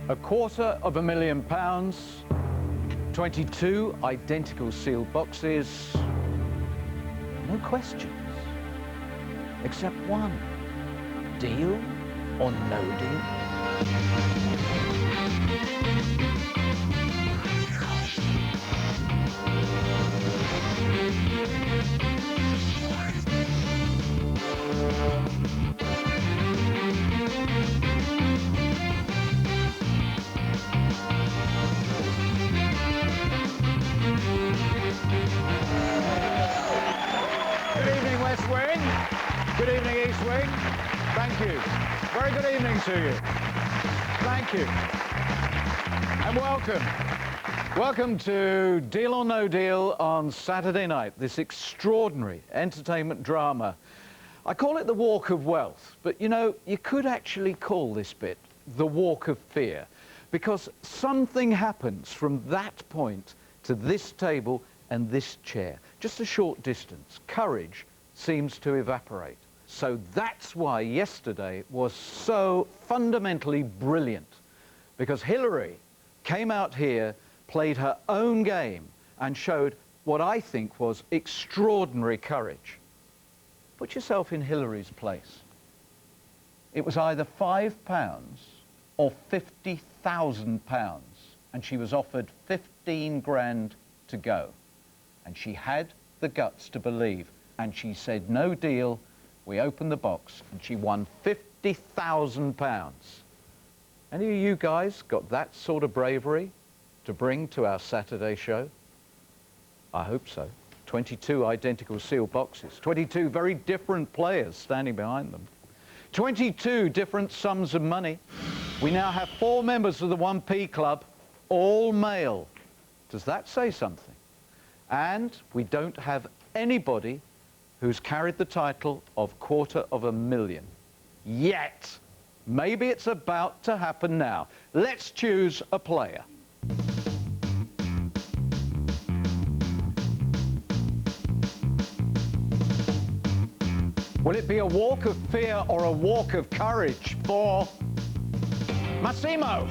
£250,000, 22 identical sealed boxes, no questions, except one. Deal or no deal? Good evening, West Wing. Good evening, East Wing. Thank you. Very good evening to you. Thank you. And welcome. Welcome to Deal or No Deal on Saturday night, this extraordinary entertainment drama. I call it the Walk of Wealth, but you know, you could actually call this bit the Walk of Fear, because something happens from that point to this table and this chair. Just a short distance. Courage seems to evaporate. So that's why yesterday was so fundamentally brilliant, because Hillary came out here, played her own game, and showed what I think was extraordinary courage. Put yourself in Hillary's place. It was either £5 or £50,000, and she was offered 15 grand to go. And she had the guts to believe, and she said, no deal. We opened the box, and she won £50,000. Any of you guys got that sort of bravery to bring to our Saturday show? I hope so. 22 identical sealed boxes, 22 very different players standing behind them, 22 different sums of money. We now have 4 members of the 1p Club, all male. Does that say something? And we don't have anybody who's carried the title of £250,000 yet. Maybe it's about to happen now. Let's choose a player. Will it be a walk of fear or a walk of courage for Massimo?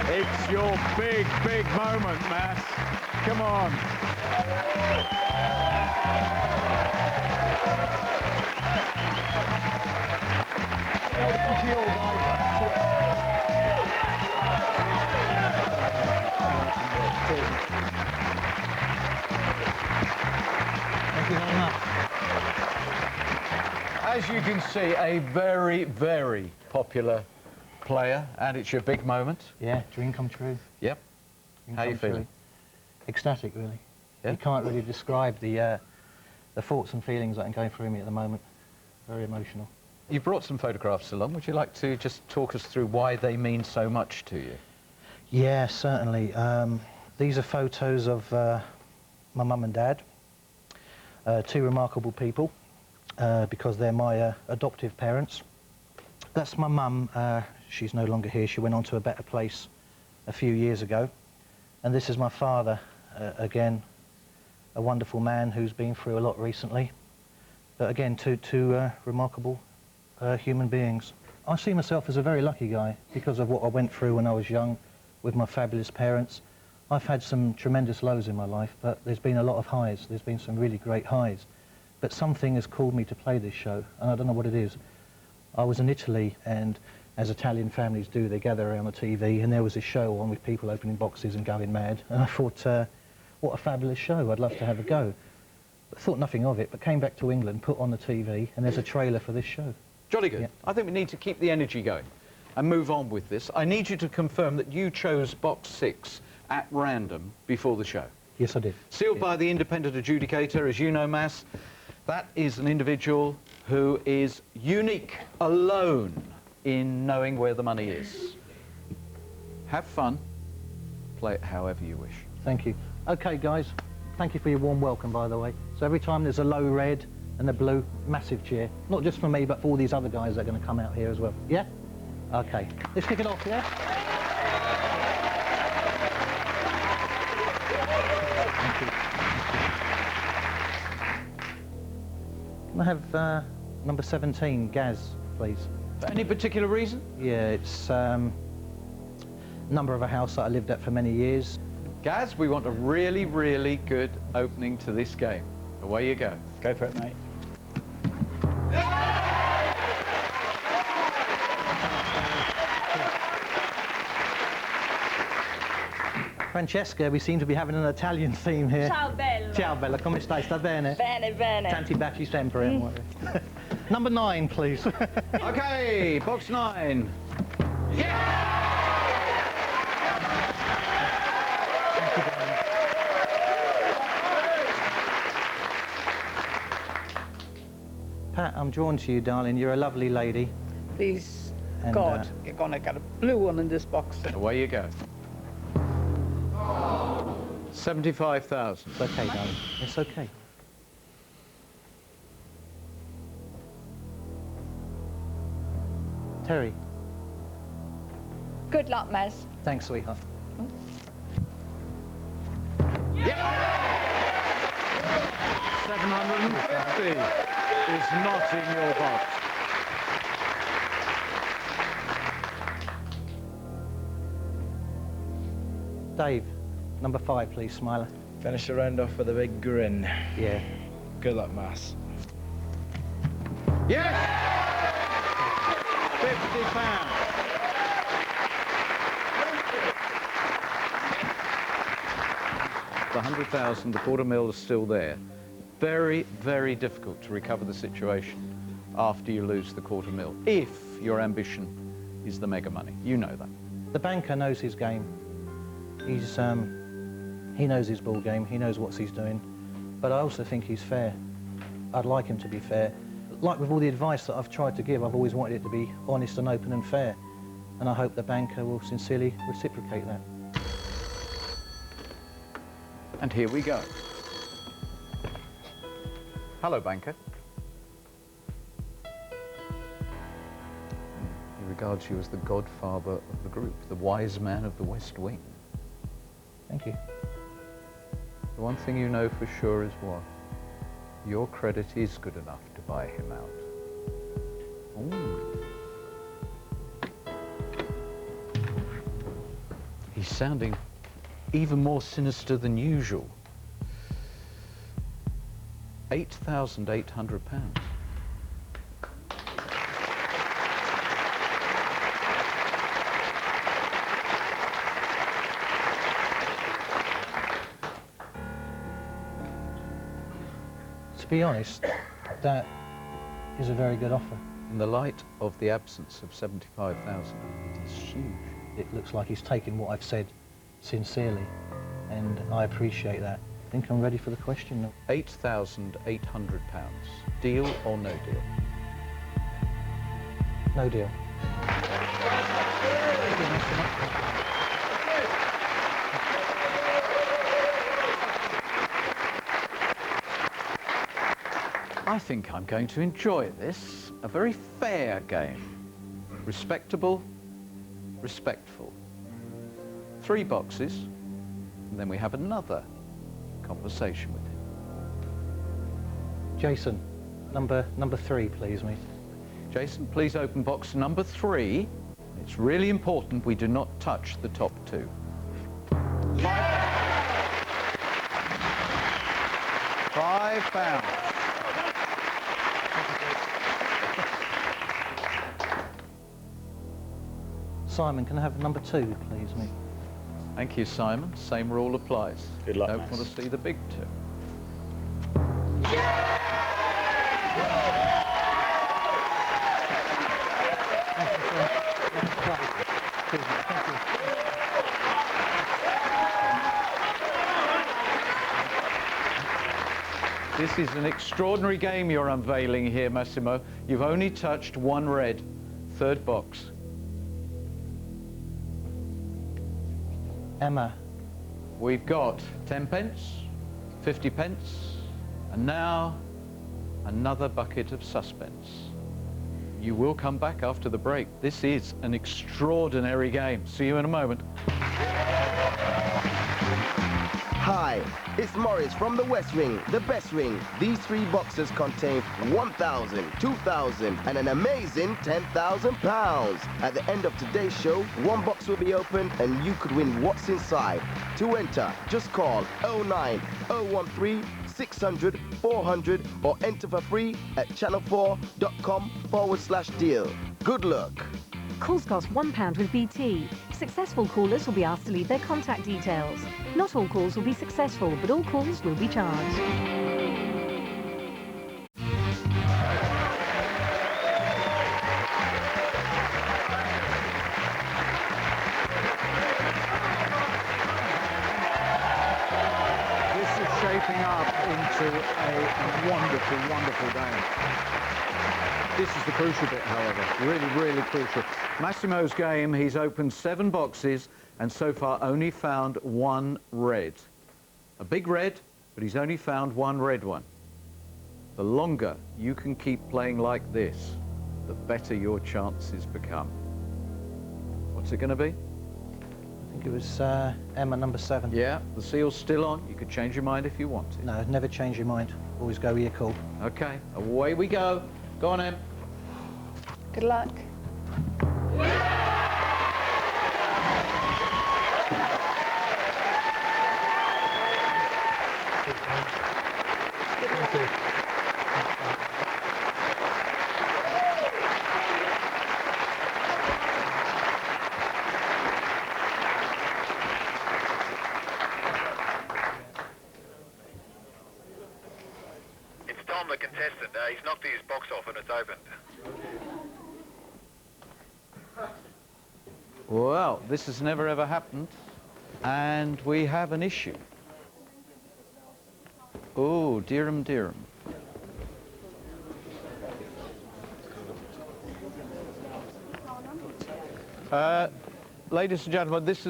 It's your big, big moment, Mass. Come on. Thank you very much. As you can see, a very, very popular player, and it's your big moment. Yeah, dream come true. Yep. Dream How are you come true. feeling? Ecstatic, really. Yeah? You can't really describe the thoughts and feelings that are going through me at the moment. Very emotional. You brought some photographs along. Would you like to just talk us through why they mean so much to you? Yeah, certainly. These are photos of my mum and dad, 2 remarkable people, because they're my adoptive parents. That's my mum. She's no longer here. She went on to a better place a few years ago. And this is my father, again, a wonderful man who's been through a lot recently. But again, two remarkable human beings. I see myself as a very lucky guy because of what I went through when I was young with my fabulous parents. I've had some tremendous lows in my life, but there's been a lot of highs. There's been some really great highs. But something has called me to play this show, and I don't know what it is. I was in Italy, and as Italian families do, they gather around the TV, and there was a show on with people opening boxes and going mad, and I thought, what a fabulous show, I'd love to have a go. But thought nothing of it, but came back to England, put on the TV, and there's a trailer for this show. Jolly good. Yeah. I think we need to keep the energy going and move on with this. I need you to confirm that you chose box 6 at random before the show. Yes, I did. Sealed by the independent adjudicator, as you know, Mass. That is an individual who is unique, alone in knowing where the money is. Have fun. Play it however you wish. Thank you. Okay, guys, thank you for your warm welcome, by the way. So every time there's a low red and a blue, massive cheer. Not just for me, but for all these other guys that are going to come out here as well. Yeah? Okay. Let's kick it off, yeah? Thank you. Can I have Number 17, Gaz, please. For any particular reason? Yeah, it's number of a house that I lived at for many years. Gaz, we want a really, really good opening to this game. Away you go. Go for it, mate. Francesca, we seem to be having an Italian theme here. Ciao bello. Ciao bella, come stai? Sta bene? Bene, bene. Tanti baci sempre, amore. Number 9, please. Okay, box 9. Pat, I'm drawn to you, darling. You're a lovely lady. Please, And, God, you're gonna get a blue one in this box. Away you go. 75,000. It's okay, darling. It's okay. Terry, Good luck, Maz. thanks, sweetheart. 750 is not in your box. Dave, number 5, please, Smiler. Finish the round off with a big grin. Yeah. Good luck, Mass. Yes! £50. The 100,000, the quarter mil is still there. Very, very difficult to recover the situation after you lose the quarter mil, if your ambition is the mega money. You know that. The banker knows his game. He knows his ball game. He knows what he's doing. But I also think he's fair. I'd like him to be fair. Like with all the advice that I've tried to give, I've always wanted it to be honest and open and fair. And I hope the banker will sincerely reciprocate that. And here we go. Hello, banker. He regards you as the godfather of the group, the wise man of the West Wing. Thank you. The one thing you know for sure is what? Your credit is good enough to buy him out. Ooh. He's sounding even more sinister than usual. £8,800. To be honest, that is a very good offer. In the light of the absence of 75,000, it is huge. It looks like he's taken what I've said sincerely, and I appreciate that. I think I'm ready for the question now. £8,800. Deal or no deal? No deal. I think I'm going to enjoy this. A very fair game. Respectable, respectful. 3 boxes, and then we have another conversation with him. Jason, number 3, please, mate. Jason, please open box number 3. It's really important we do not touch the top 2. £5. Simon, can I have number 2, please, mate? Thank you, Simon. Same rule applies. Good luck, Don't Max. want to see the big 2. This is an extraordinary game you're unveiling here, Massimo. You've only touched 1 red. 3rd box. Emma, We've got 10 pence, 50 pence, and now another bucket of suspense. You will come back after the break. This is an extraordinary game. See you in a moment. Hi, Hi, it's Morris from the West Ring, the best ring. These 3 boxes contain 1,000, 2,000 and an amazing 10,000 pounds. At the end of today's show, 1 box will be opened and you could win what's inside. To enter, just call 09 013 600 400 or enter for free at channel4.com/deal. Good luck. Calls cost £1 with BT. Successful callers will be asked to leave their contact details. Not all calls will be successful, but all calls will be charged. This is shaping up into a wonderful, wonderful game. This is the crucial bit, however, really, really crucial. Massimo's game, he's opened 7 boxes and so far only found 1 red. A big red, but he's only found 1 red one. The longer you can keep playing like this, the better your chances become. What's it going to be? I think it was Emma number 7. Yeah, the seal's still on. You could change your mind if you wanted. No, never change your mind. Always go with your call. Okay, away we go. Go on, Em. Good luck. It's Tom, the contestant. He's knocked his box off and it's opened. Well, this has never ever happened, and we have an issue. Oh, dearum, dearum. Ladies and gentlemen, this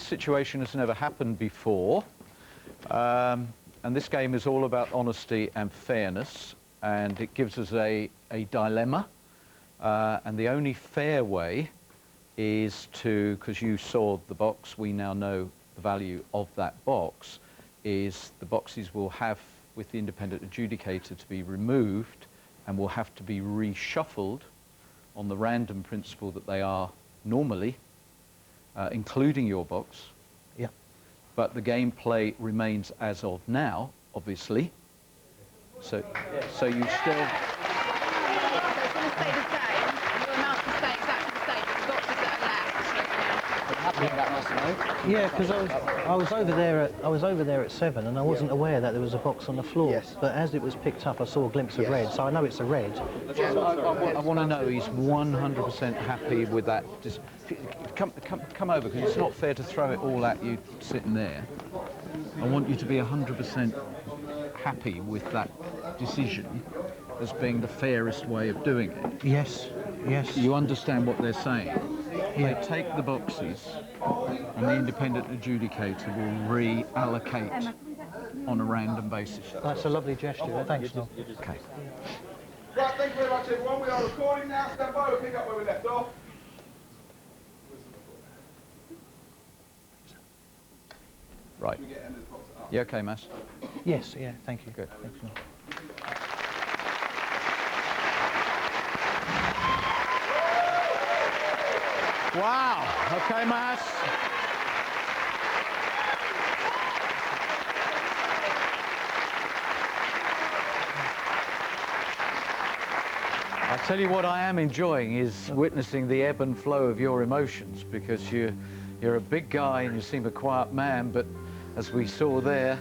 situation has never happened before, and this game is all about honesty and fairness, and it gives us a dilemma, and the only fair way is to, because you saw the box, we now know the value of that box, is the boxes will have, with the independent adjudicator, to be removed and will have to be reshuffled on the random principle that they are normally, including your box. Yeah. But the gameplay remains as of now, obviously. So you still... It's going to stay the same. Your amount will stay exactly the same, but the boxes that are left. Yeah, because I was over there at 7, and I wasn't aware that there was a box on the floor. Yes. But as it was picked up, I saw a glimpse of red, so I know it's a red. I want to know he's 100% happy with that. Just come over, because it's not fair to throw it all at you sitting there. I want you to be 100% happy with that decision as being the fairest way of doing it. Yes, yes. You understand what they're saying? Yeah. They take the boxes and the independent adjudicator will reallocate on a random basis. That's a lovely gesture. Thanks, Noel. Okay. Right, thank you very much, everyone. We are recording now. Stand by. We'll pick up where we left off. Right. You okay, Mass? Yes, yeah, thank you. Good. Thanks, Noel. Wow. Okay, Mass. I tell you what I am enjoying is witnessing the ebb and flow of your emotions, because you're a big guy and you seem a quiet man, but as we saw there,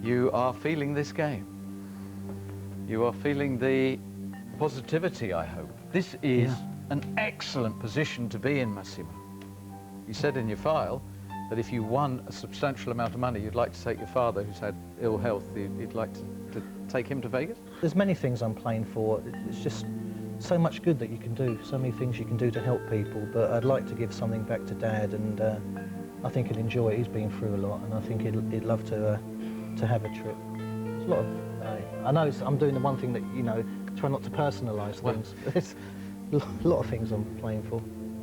you are feeling this game. You are feeling the positivity, I hope. This is an excellent position to be in, Massimo. You said in your file that if you won a substantial amount of money, you'd like to take your father, who's had ill health, you'd like to take him to Vegas? There's many things I'm playing for. It's just so much good that you can do, so many things you can do to help people, but I'd like to give something back to Dad, and I think he'd enjoy it. He's been through a lot, and I think he'd love to have a trip. There's a lot of... I know I'm doing the one thing that, you know, try not to personalise things. There's a lot of things I'm playing for.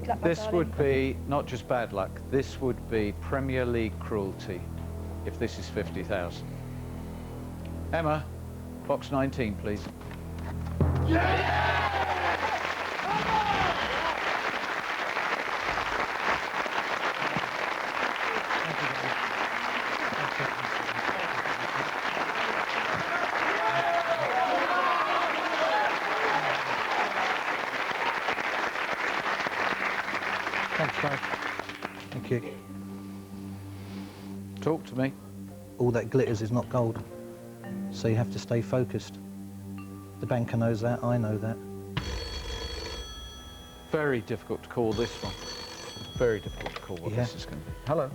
Good luck, my This darling. would be not just bad luck, this would be Premier League cruelty if this is 50,000. Emma, box 19, please. Thanks, guys. Thank you. Talk to me. All that glitters is not gold, so you have to stay focused. The banker knows that, I know that. Very difficult to call this one. Very difficult to call what Yeah. this is going to be. Hello.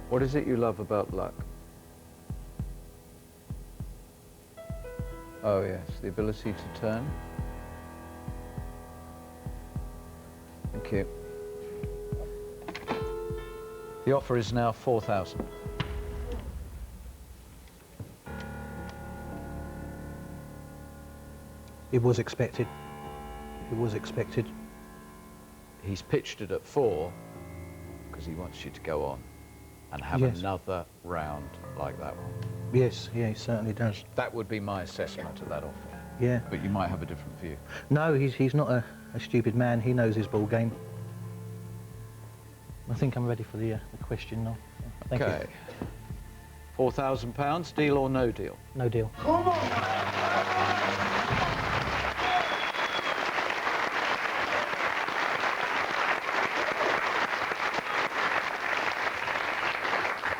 What is it you love about luck? Oh yes, the ability to turn. Thank you. The offer is now 4,000. It was expected. It was expected. He's pitched it at 4 because he wants you to go on and have Yes. another round like that one. Yes, yeah, he certainly does. That would be my assessment of that offer, Yeah. but you might have a different view. No, he's not a stupid man. He knows his ball game. I think I'm ready for the question now. Thank Okay. £4,000, deal or no deal? you. No deal.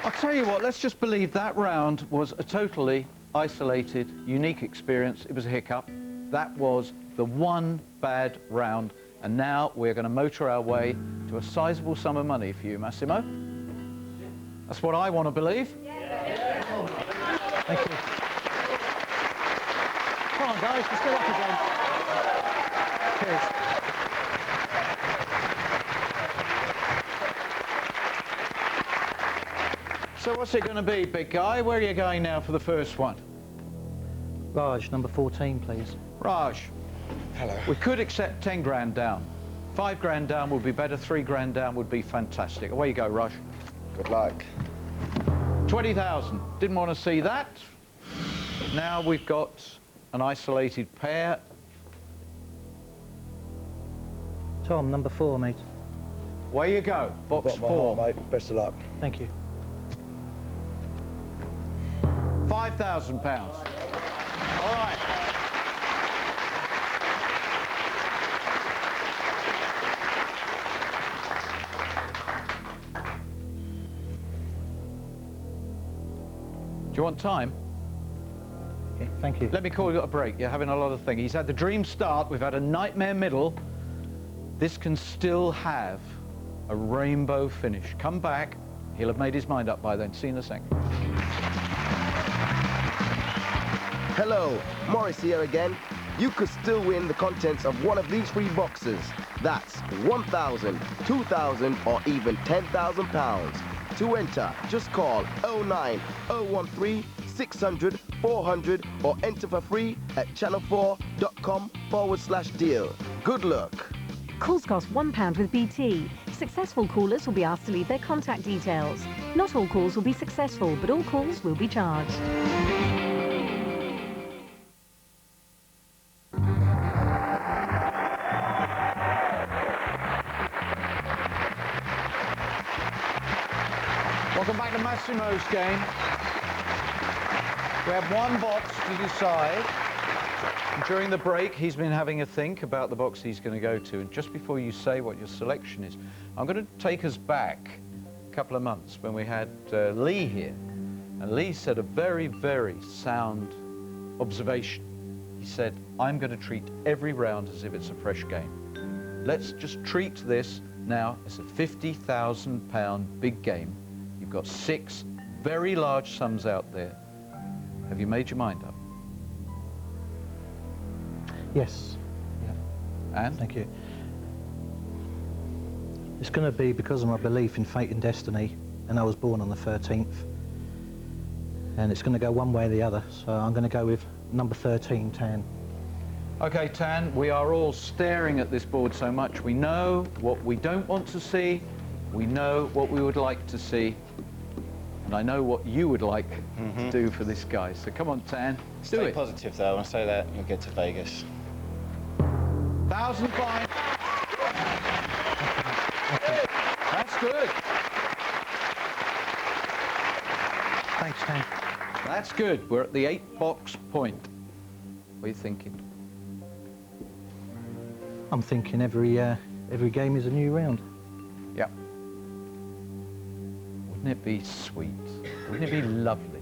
I'll tell you what, let's just believe that round was a totally isolated, unique experience. It was a hiccup. That was the one bad round, and now we're going to motor our way to a sizable sum of money for you, Massimo. That's what I want to believe. Thank you. Come on, guys, let's go up again. Cheers. So what's it going to be, big guy? Where are you going now for the first one? Raj, number 14, please. Raj. Hello. We could accept 10 grand down. 5 grand down would be better, 3 grand down would be fantastic. Away you go, Raj. Good luck. 20,000. Didn't want to see that. Now we've got an isolated pair. Tom, number 4, mate. Away you go. Box Got my 4. heart, mate. Best of luck. Thank you. £5,000. All right. Do you want time? Okay, thank you. Let me call you a break. You're having a lot of things. He's had the dream start. We've had a nightmare middle. This can still have a rainbow finish. Come back. He'll have made his mind up by then. See you in a second. Hello, Morris here again. You could still win the contents of one of these 3 boxes. That's 1,000, 2,000 or even 10,000 pounds. To enter, just call 09013 600 400 or enter for free at channel4.com/deal. Good luck. Calls cost £1 with BT. Successful callers will be asked to leave their contact details. Not all calls will be successful, but all calls will be charged. Welcome back to Massimo's game. We have one box to decide. And during the break, he's been having a think about the box he's going to go to. And just before you say what your selection is, I'm going to take us back a couple of months when we had Lee here. And Lee said a very, very sound observation. He said, I'm going to treat every round as if it's a fresh game. Let's just treat this now as a £50,000 big game. You've got 6 very large sums out there. Have you made your mind up? Yes. Yeah. And? Thank you. It's going to be because of my belief in fate and destiny, and I was born on the 13th. And it's going to go one way or the other, so I'm going to go with number 13, Tan. Okay, Tan, we are all staring at this board so much. We know what we don't want to see. We know what we would like to see. And I know what you would like to do for this guy. So come on, Tan, do Stay it. positive, though. When I say that, you'll get to Vegas. 1,005. That's good. Thanks, Tan. That's good. We're at the 8-box point. What are you thinking? I'm thinking every game is a new round. Yeah. Wouldn't it be sweet? Wouldn't it be lovely?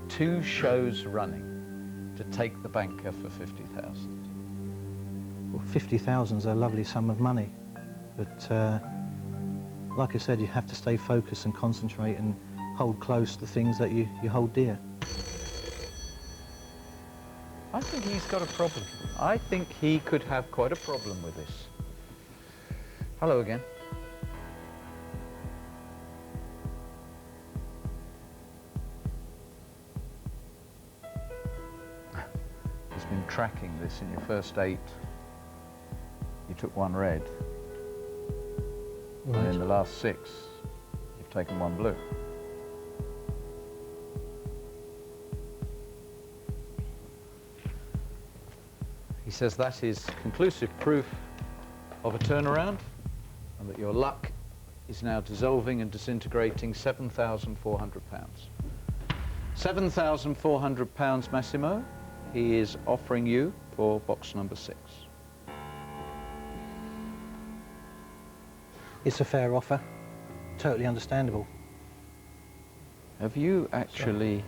2 shows running to take the banker for 50,000. Well, 50,000 is a lovely sum of money, but like I said, you have to stay focused and concentrate and hold close the things that you hold dear. I think he's got a problem. I think he could have quite a problem with this. Hello again. He's been tracking this. In your first 8, you took 1 red. Right. And in the last 6, you've taken 1 blue. He says that is conclusive proof of a turnaround and that your luck is now dissolving and disintegrating. £7,400. £7,400, Massimo, he is offering you for box number 6. It's a fair offer, totally understandable. Have you actually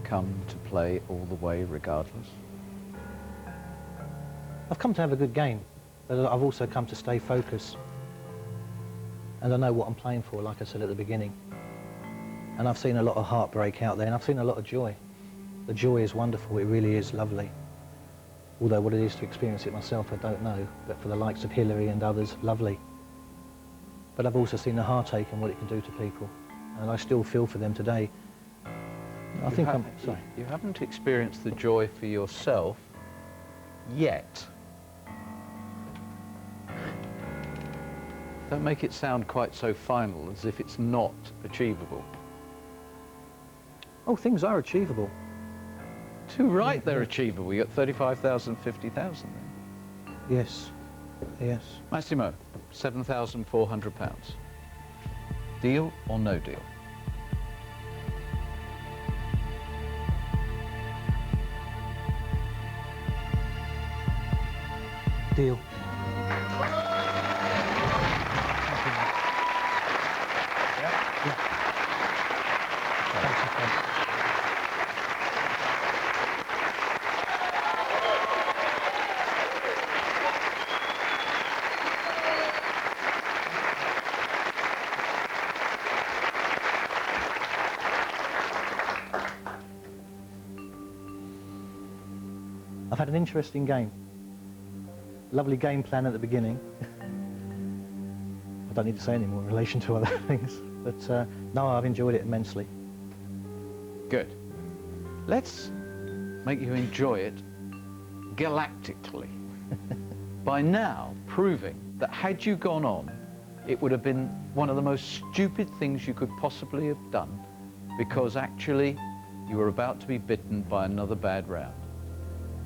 come to play all the way regardless? I've come to have a good game, but I've also come to stay focused. And I know what I'm playing for, like I said at the beginning. And I've seen a lot of heartbreak out there, and I've seen a lot of joy. The joy is wonderful, it really is lovely. Although what it is to experience it myself, I don't know. But for the likes of Hillary and others, lovely. But I've also seen the heartache and what it can do to people. And I still feel for them today. I think I'm sorry. You haven't experienced the joy for yourself yet. Don't make it sound quite so final, as if it's not achievable. Oh, things are achievable. Too right, they're achievable. You got 35,000, 50,000 then. Yes, yes. Massimo, £7,400. Deal or no deal? Deal. I've had an interesting game. Lovely game plan at the beginning. I don't need to say any more in relation to other things, but no, I've enjoyed it immensely. Good. Let's make you enjoy it galactically by now proving that had you gone on, it would have been one of the most stupid things you could possibly have done, because actually you were about to be bitten by another bad round.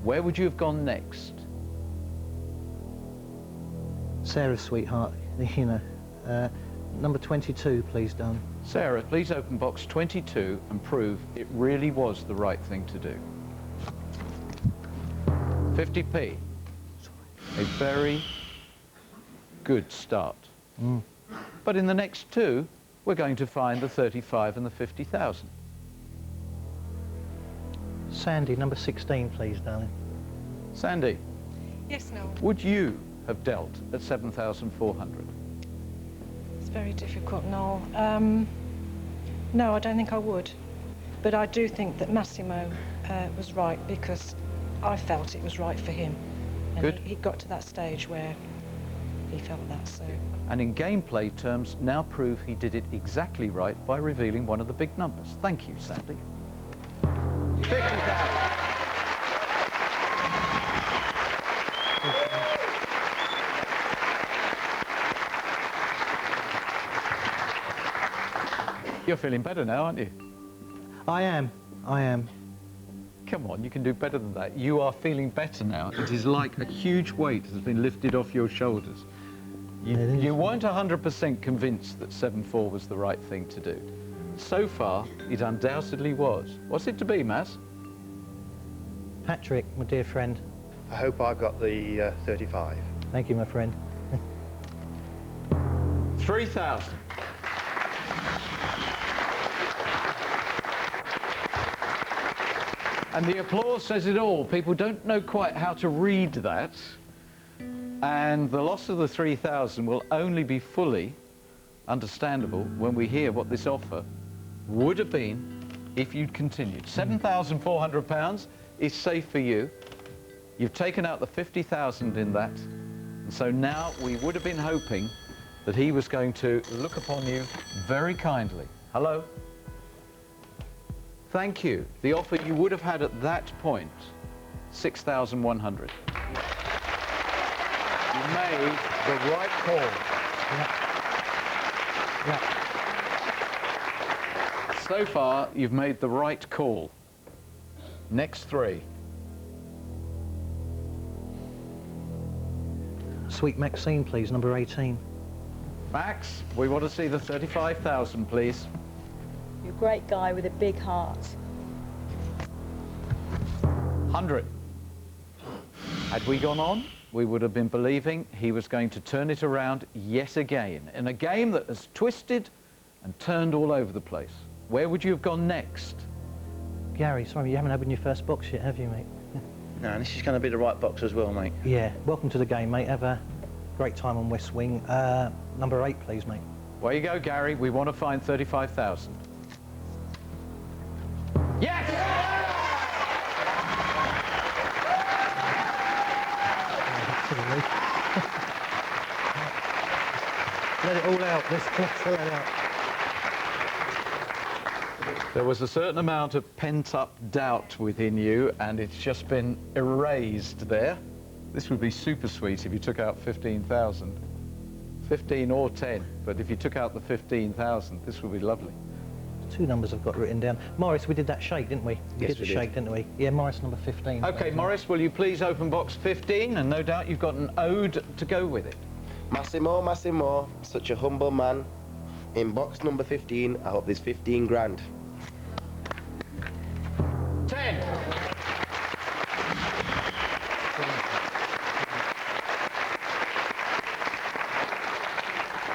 Where would you have gone next? Sarah, sweetheart, you know, number 22, please, darling. Sarah, please open box 22 and prove it really was the right thing to do. 50p. A very good start. But in the next 2, we're going to find the 35 and the 50,000. Sandy, number 16, please, darling. Sandy, Yes, Noel. would you have dealt at 7,400? It's very difficult, Noel. No, I don't think I would. But I do think that Massimo was right, because I felt it was right for him. And Good. he got to that stage where he felt that, so... And in gameplay terms, now prove he did it exactly right by revealing one of the big numbers. Thank you, Sandy. 50,000. You're feeling better now, aren't you? I am. Come on, you can do better than that. You are feeling better now. It is like a huge weight has been lifted off your shoulders. You weren't 100% convinced that 7-4 was the right thing to do. So far, it undoubtedly was. What's it to be, Mass? Patrick, my dear friend. I hope I got the 35. Thank you, my friend. 3,000. And the applause says it all. People don't know quite how to read that. And the loss of the 3,000 will only be fully understandable when we hear what this offer would have been if you'd continued. £7,400 is safe for you. You've taken out the 50,000 in that. And so now we would have been hoping that he was going to look upon you very kindly. Hello? Thank you. The offer you would have had at that point, 6,100. You made the right call. Yeah. So far, you've made the right call. Next three. Sweet Maxine, please, number 18. Max, we want to see the 35,000, please. You're a great guy with a big heart. 100. Had we gone on, we would have been believing he was going to turn it around yet again in a game that has twisted and turned all over the place. Where would you have gone next? Gary, sorry, you haven't opened your first box yet, have you, mate? No, this is going to be the right box as well, mate. Yeah, welcome to the game, mate. Have a great time on West Wing. Number 8, please, mate. Where you go, Gary. We want to find 35,000. Yes! Let it all out. Let's let it out. There was a certain amount of pent-up doubt within you, and it's just been erased there. This would be super sweet if you took out 15,000. 15 or 10, but if you took out the 15,000, this would be lovely. 2 numbers I've got written down. Morris, we did that shake, didn't we? We did the shake, didn't we? Yeah, Morris, number 15. Okay, Morris, will you please open box 15? And no doubt you've got an ode to go with it. Massimo, Massimo, such a humble man. In box number 15, I hope there's 15 grand. 10.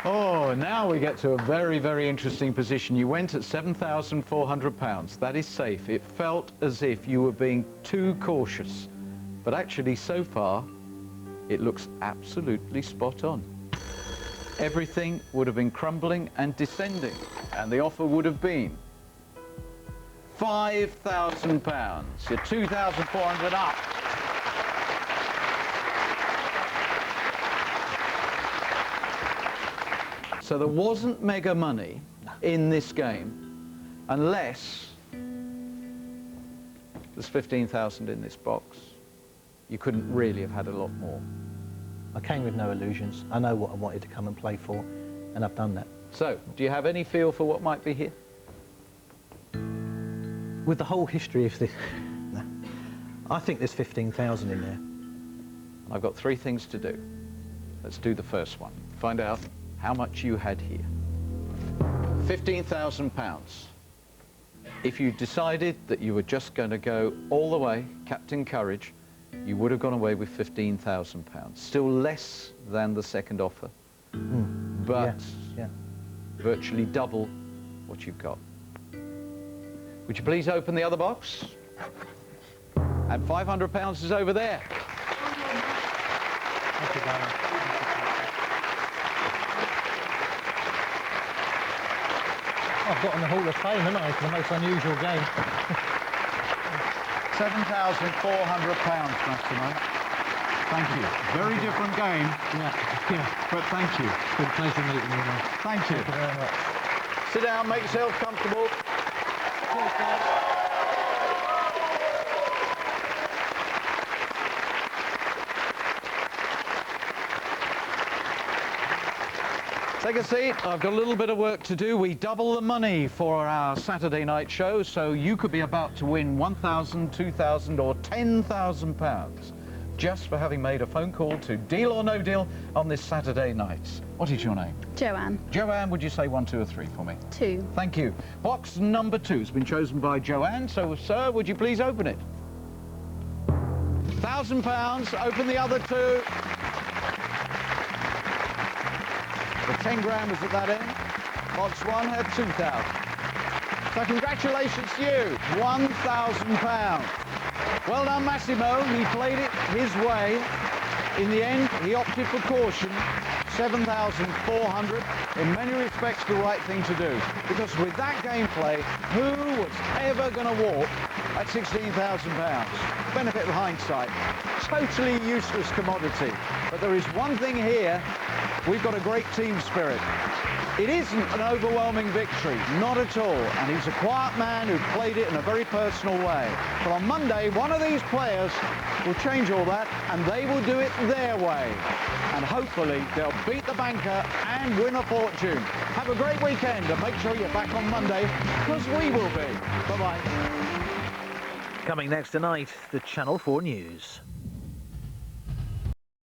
Oh, now we get to a very, very interesting position. You went at £7,400. That is safe. It felt as if you were being too cautious. But actually, so far, it looks absolutely spot on. Everything would have been crumbling and descending, and the offer would have been £5,000. You're 2,400 up. So there wasn't mega money in this game unless there's 15,000 in this box. You couldn't really have had a lot more. I came with no illusions. I know what I wanted to come and play for, and I've done that. So, do you have any feel for what might be here? With the whole history of this, I think there's 15,000 in there. I've got 3 things to do. Let's do the first one. Find out how much you had here. £15,000. If you decided that you were just going to go all the way, Captain Courage, you would have gone away with £15,000. Still less than the second offer, but virtually double what you've got. Would you please open the other box? And £500 is over there. Thank you, darling. I've got on the Hall of Fame, haven't I, for the most unusual game. £7,400, Massimo. Thank you. Very different game. Yeah. But thank you. It's been a pleasure meeting you, man. Thank you. Thank you very much. Sit down, make yourself comfortable. Take a seat. I've got a little bit of work to do. We double the money for our Saturday night show, so you could be about to win £1,000, £2,000 or £10,000 just for having made a phone call to Deal or No Deal on this Saturday night. What is your name? Joanne. Joanne, would you say 1, 2 or 3 for me? 2. Thank you. Box number 2 has been chosen by Joanne, so sir, would you please open it? £1,000, open the other 2. The 10 grand was at that end. Box 1 had 2,000. So congratulations to you, £1,000. Well done, Massimo. He played it his way. In the end, he opted for caution, 7,400. In many respects, the right thing to do. Because with that gameplay, who was ever going to walk at £16,000? Benefit of hindsight. Totally useless commodity. But there is one thing here. We've got a great team spirit. It isn't an overwhelming victory, not at all. And he's a quiet man who played it in a very personal way. But on Monday, one of these players will change all that, and they will do it their way. And hopefully, they'll beat the banker and win a fortune. Have a great weekend, and make sure you're back on Monday, because we will be. Bye-bye. Coming next tonight, the Channel 4 News.